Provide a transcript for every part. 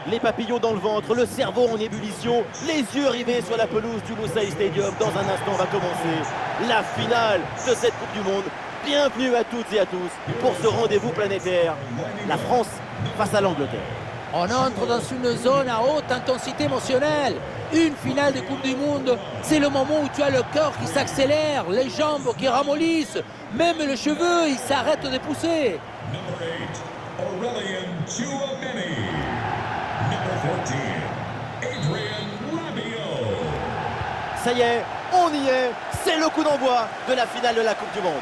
Les papillons dans le ventre, le cerveau en ébullition, les yeux rivés sur la pelouse du Lusail Stadium. Dans un instant va commencer la finale de cette Coupe du Monde. Bienvenue à toutes et à tous pour ce rendez-vous planétaire. La France face à l'Angleterre. On entre dans une zone à haute intensité émotionnelle. Une finale de Coupe du Monde, c'est le moment où tu as le cœur qui s'accélère, les jambes qui ramollissent, même les cheveux, ils s'arrêtent de pousser. Number 8, Aurelian Tchouameni. Number 14, Adrien Rabiot. Ça y est, on y est, c'est le coup d'envoi de la finale de la Coupe du Monde.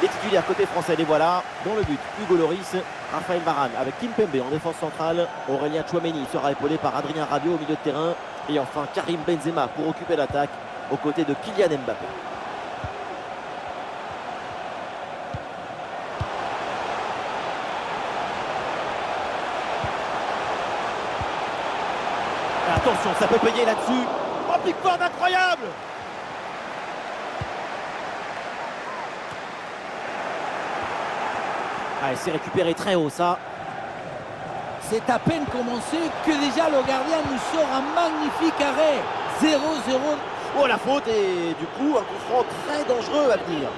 Les titulaires côté français, les voilà. Dans le but, Hugo Lloris, Raphaël Varane avec Kimpembe en défense centrale. Aurelien Tchouameni sera épaulé par Adrien Rabiot au milieu de terrain. Et enfin Karim Benzema pour occuper l'attaque aux côtés de Kylian Mbappé. Attention, ça peut payer là-dessus. Oh, pique-poire incroyable! Ah, c'est récupéré très haut, ça. C'est à peine commencé que déjà le gardien nous sort un magnifique arrêt. 0-0. Oh, la faute et du coup, un coup franc très dangereux à venir.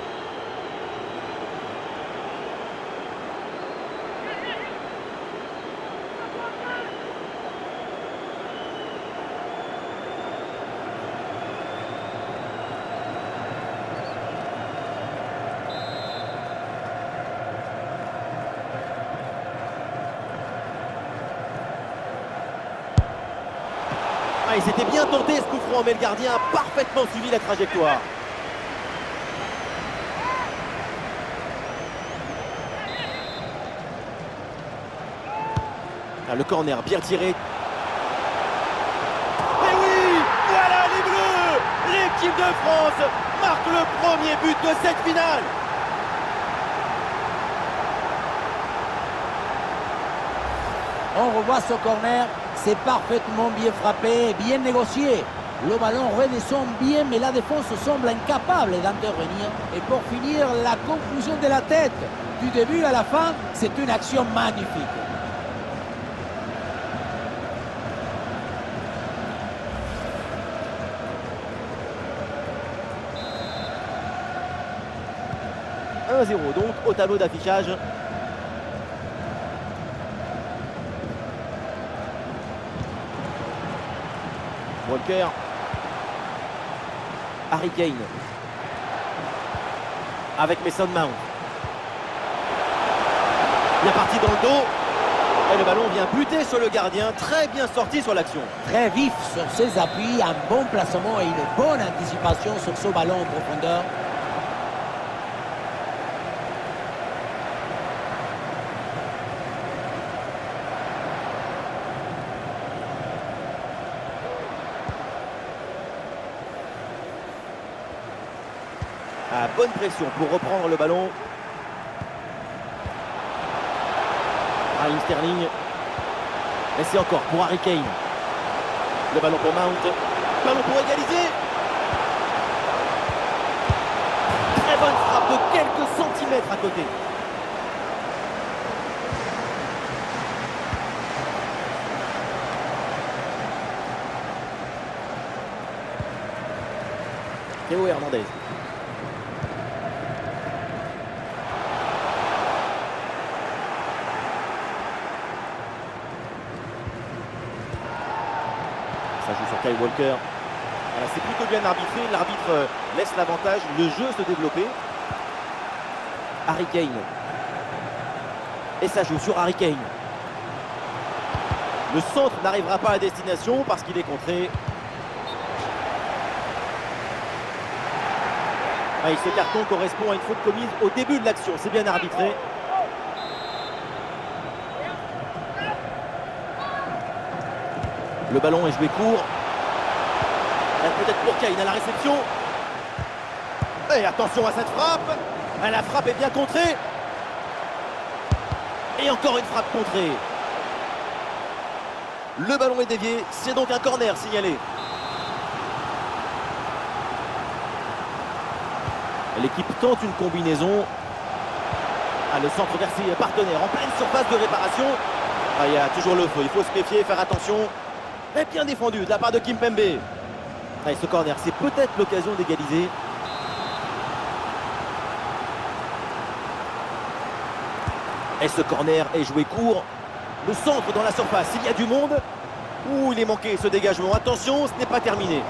Ah, il s'était bien tenté ce coup franc, mais le gardien a parfaitement suivi la trajectoire. Ah, le corner bien tiré. Et oui, voilà les Bleus! L'équipe de France marque le premier but de cette finale. On revoit ce corner, c'est parfaitement bien frappé, bien négocié. Le ballon redescend bien, mais la défense semble incapable d'intervenir. Et pour finir, la conclusion de la tête, du début à la fin, c'est une action magnifique. « 1-0 donc au tableau d'affichage. Walker, Harry Kane, avec Mason Mount. Bien parti dans le dos, et le ballon vient buter sur le gardien, très bien sorti sur l'action. Très vif sur ses appuis, un bon placement et une bonne anticipation sur ce ballon en profondeur. À bonne pression pour reprendre le ballon. Raheem Sterling. Et c'est encore pour Harry Kane. Le ballon pour Mount. Ballon pour égaliser. Très bonne frappe de quelques centimètres à côté. Théo Hernandez. Ça joue sur Kyle Walker. C'est plutôt bien arbitré. L'arbitre laisse l'avantage, le jeu se développer. Harry Kane. Et ça joue sur Harry Kane. Le centre n'arrivera pas à destination parce qu'il est contré. Et ce carton correspond à une faute commise au début de l'action. C'est bien arbitré. Le ballon est joué court. Peut-être pour Kane à la réception. Et attention à cette frappe. La frappe est bien contrée. Et encore une frappe contrée. Le ballon est dévié. C'est donc un corner signalé. L'équipe tente une combinaison. Le centre versé partenaire en pleine surface de réparation. Ah, il y a toujours le feu, il faut se méfier, faire attention. Mais bien défendu de la part de Kimpembe. Allez, ce corner, c'est peut-être l'occasion d'égaliser. Et ce corner est joué court. Le centre dans la surface, il y a du monde. Ouh, il est manqué ce dégagement. Attention, ce n'est pas terminé.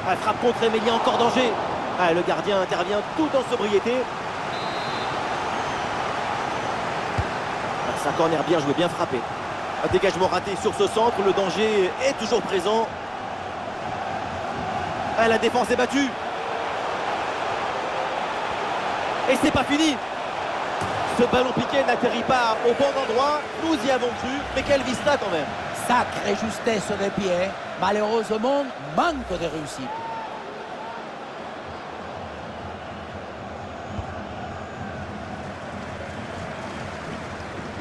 Ah, frappe contre, mais il y a encore danger. Ah, le gardien intervient tout en sobriété. Ah, c'est un corner bien joué, bien frappé. Un dégagement raté sur ce centre. Le danger est toujours présent. Ah, la défense est battue. Et c'est pas fini. Ce ballon piqué n'atterrit pas au bon endroit. Nous y avons cru. Mais quelle vista quand même. Sacrée justesse des pieds. Malheureusement, manque de réussite.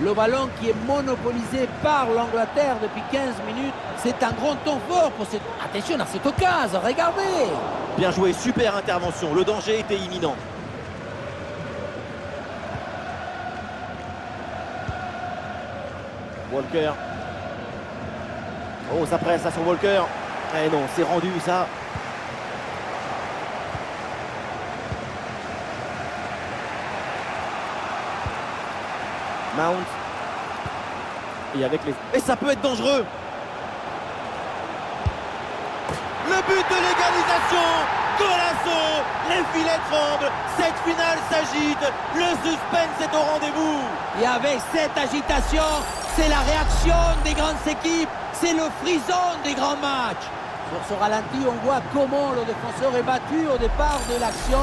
Le ballon qui est monopolisé par l'Angleterre depuis 15 minutes, c'est un grand temps fort pour cette... Attention à cette occasion, regardez. Bien joué, super intervention. Le danger était imminent. Walker. Oh, ça presse ça sur Walker. Eh non, c'est rendu ça. Mount. Et avec les... Et ça peut être dangereux. Le but de l'égalisation. Golasso. Les filets tremblent. Cette finale s'agite. Le suspense est au rendez-vous. Et avec cette agitation, c'est la réaction des grandes équipes. C'est le frisson des grands matchs. Sur ce ralenti, on voit comment le défenseur est battu au départ de l'action.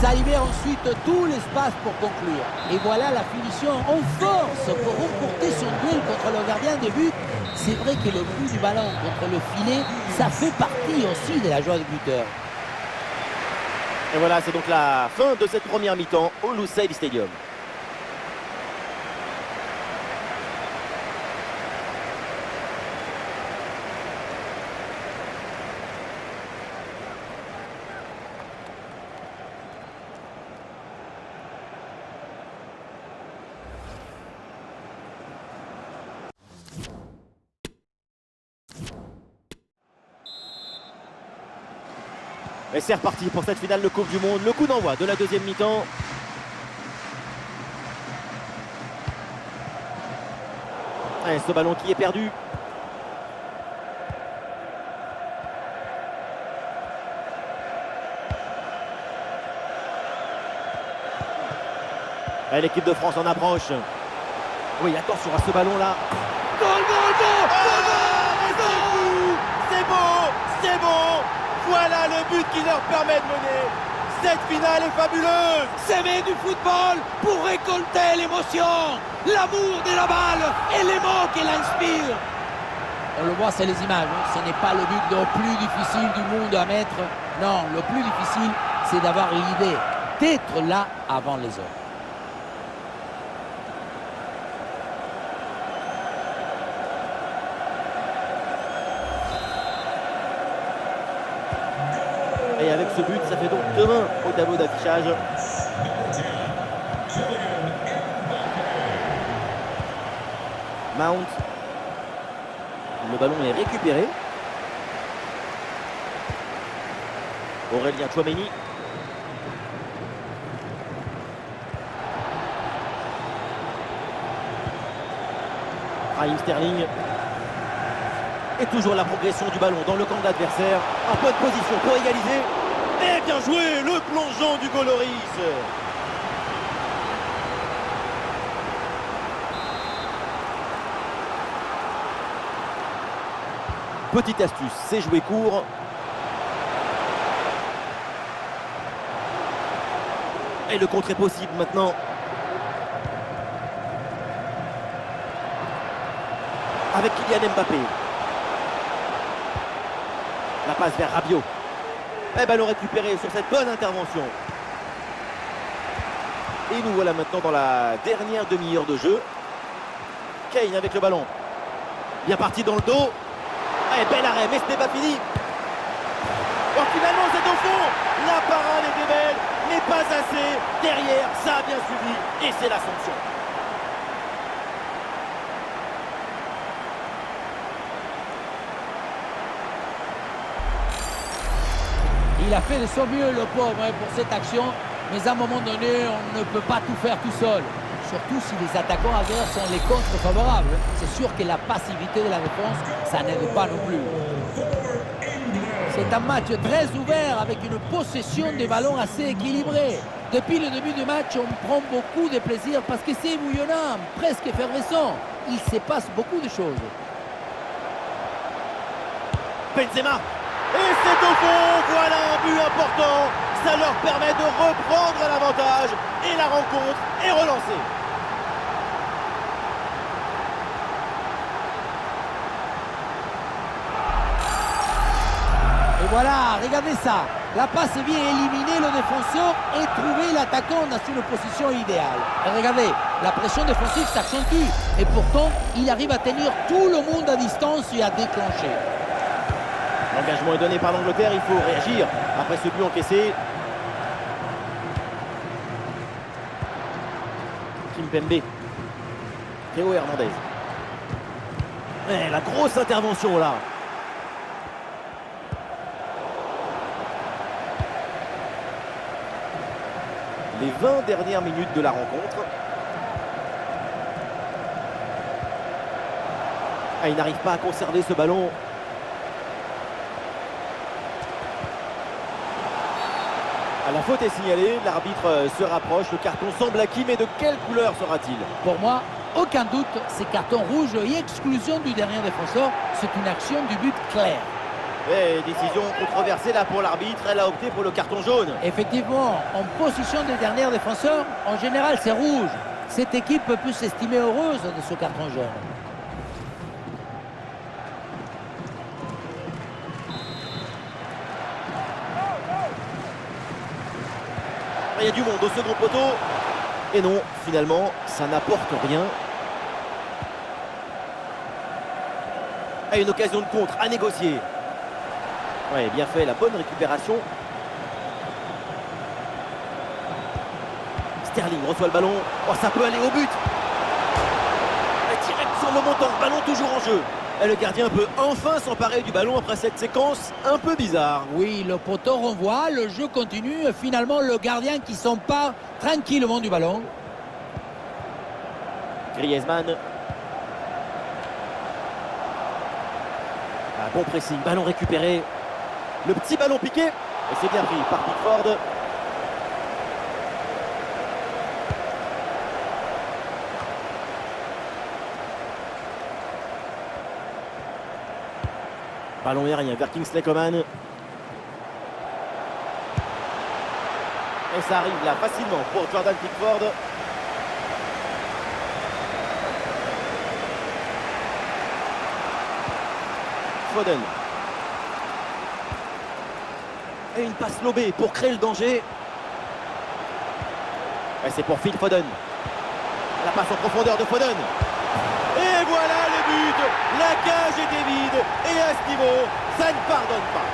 Ça libère ensuite tout l'espace pour conclure. Et voilà la finition en force pour remporter son duel contre le gardien de but. C'est vrai que le coup du ballon contre le filet, ça fait partie aussi de la joie du buteur. Et voilà, c'est donc la fin de cette première mi-temps au Lusail Stadium. Et c'est reparti pour cette finale de Coupe du Monde. Le coup d'envoi de la deuxième mi-temps. Et ce ballon qui est perdu. Et l'équipe de France en approche. Oui, attention à ce ballon-là. Goal, goal, goal, goal, c'est beau, c'est beau. Voilà le but qui leur permet de mener. Cette finale est fabuleuse. S'aimer du football pour récolter l'émotion, l'amour de la balle et les mots qu'elle inspire. On le voit, c'est les images. Ce n'est pas le but le plus difficile du monde à mettre. Non, le plus difficile, c'est d'avoir l'idée d'être là avant les autres. Et avec ce but, ça fait donc 2-1 au tableau d'affichage. Mount. Le ballon est récupéré. Aurélien Tchouaméni. Raheem Sterling. Et toujours la progression du ballon dans le camp de l'adversaire. En bonne position pour égaliser. Et bien joué, le plongeon du Goloris. Petite astuce, c'est jouer court. Et le contre est possible maintenant. Avec Kylian Mbappé. La passe vers Rabiot. Et ballon récupéré sur cette bonne intervention. Et nous voilà maintenant dans la dernière demi-heure de jeu. Kane avec le ballon. Bien parti dans le dos. Et bel arrêt, mais ce n'est pas fini. Oh, finalement, c'est au fond. La parade était belle, mais pas assez. Derrière, ça a bien suivi. Et c'est la sanction. Il a fait de son mieux, le pauvre, pour cette action. Mais à un moment donné, on ne peut pas tout faire tout seul. Surtout si les attaquants adverses sont les contre favorables. C'est sûr que la passivité de la défense, ça n'aide pas non plus. C'est un match très ouvert avec une possession des ballons assez équilibrée. Depuis le début du match, on prend beaucoup de plaisir parce que c'est bouillonnant, presque effervescent. Il se passe beaucoup de choses. Benzema. Et c'est au fond, voilà un but important. Ça leur permet de reprendre l'avantage et la rencontre est relancée. Et voilà, regardez ça. La passe vient éliminer le défenseur et trouver l'attaquant dans une position idéale. Et regardez, la pression défensive s'accentue. Et pourtant, il arrive à tenir tout le monde à distance et à déclencher. L'engagement est donné par l'Angleterre, il faut réagir après ce but encaissé. Kimpembe. Théo Hernandez. La grosse intervention là. Les 20 dernières minutes de la rencontre. Il n'arrive pas à conserver ce ballon. La faute est signalée, l'arbitre se rapproche, le carton semble acquis, mais de quelle couleur sera-t-il? Pour moi, aucun doute, c'est carton rouge et exclusion du dernier défenseur. C'est une action du but clair. Et décision controversée là pour l'arbitre, elle a opté pour le carton jaune. Effectivement, en position des derniers défenseurs, en général c'est rouge. Cette équipe peut s'estimer heureuse de ce carton jaune. Il y a du monde au second poteau. Et non, finalement, ça n'apporte rien. Une occasion de contre à négocier. Ouais, bien fait, la bonne récupération. Sterling reçoit le ballon. Oh, ça peut aller au but. Direct sur le montant, ballon toujours en jeu. Et le gardien peut enfin s'emparer du ballon après cette séquence un peu bizarre. Oui, le poteau renvoie, le jeu continue. Et finalement, le gardien qui s'empare tranquillement du ballon. Griezmann. Bon pressing, ballon récupéré. Le petit ballon piqué. Et c'est bien pris par Pickford. Ballon aérien vers Kingsley Coman. Et ça arrive là facilement pour Jordan Pickford. Foden. Et une passe lobée pour créer le danger. Et c'est pour Phil Foden. La passe en profondeur de Foden. Et voilà le but. La cage était vide. Et à ce niveau, ça ne pardonne pas.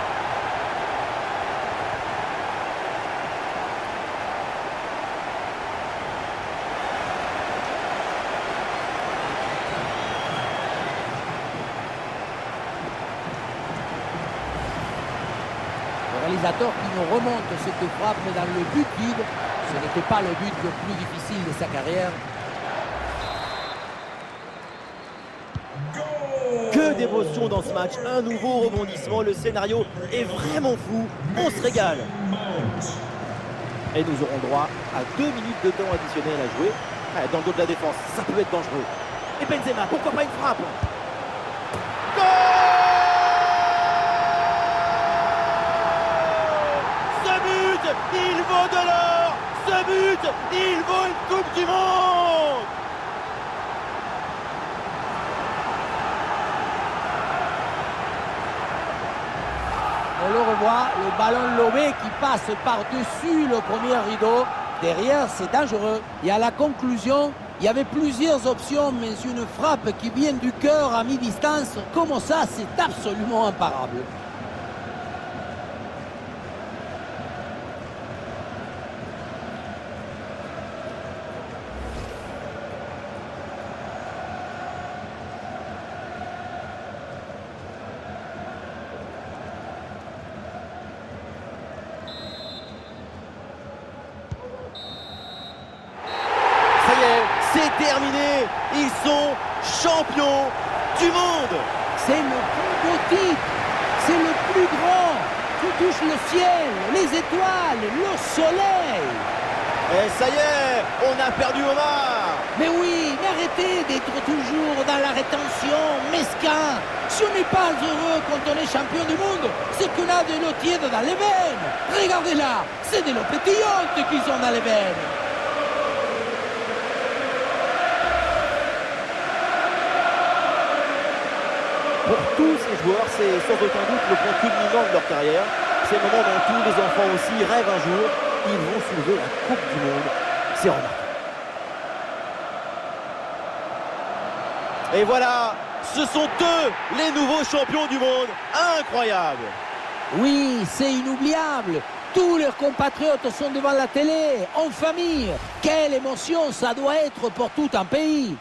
Le réalisateur qui nous remonte cette frappe dans le but vide. Ce n'était pas le but le plus difficile de sa carrière. Que d'émotion dans ce match, un nouveau rebondissement, le scénario est vraiment fou, on se régale. Et nous aurons droit à 2 minutes de temps additionnel à jouer. Dans le dos de la défense, ça peut être dangereux. Et Benzema, pourquoi pas une frappe? Goal! Ce but, il vaut de l'or! Ce but, il vaut une Coupe du Monde! On le revoit, le ballon lobé qui passe par-dessus le premier rideau. Derrière, c'est dangereux. Et à la conclusion, il y avait plusieurs options, mais une frappe qui vient du cœur à mi-distance, comme ça, c'est absolument imparable. C'est terminé. Ils sont champions du monde. C'est le plus beau titre, c'est le plus grand, qui touche le ciel, les étoiles, le soleil. Et ça y est, on a perdu Omar. Mais oui, mais arrêtez d'être toujours dans la rétention, mesquin. Si on n'est pas heureux quand on est champion du monde, c'est qu'on a de l'eau tiède dans les veines. Regardez là, c'est de l'eau pétillante qu'ils ont dans les veines. Pour tous ces joueurs, c'est sans aucun doute le point culminant de leur carrière. C'est le moment dont tous les enfants aussi rêvent un jour. Ils vont soulever la Coupe du Monde. C'est remarquable. Et voilà, ce sont eux les nouveaux champions du monde. Incroyable. Oui, c'est inoubliable. Tous leurs compatriotes sont devant la télé, en famille. Quelle émotion ça doit être pour tout un pays.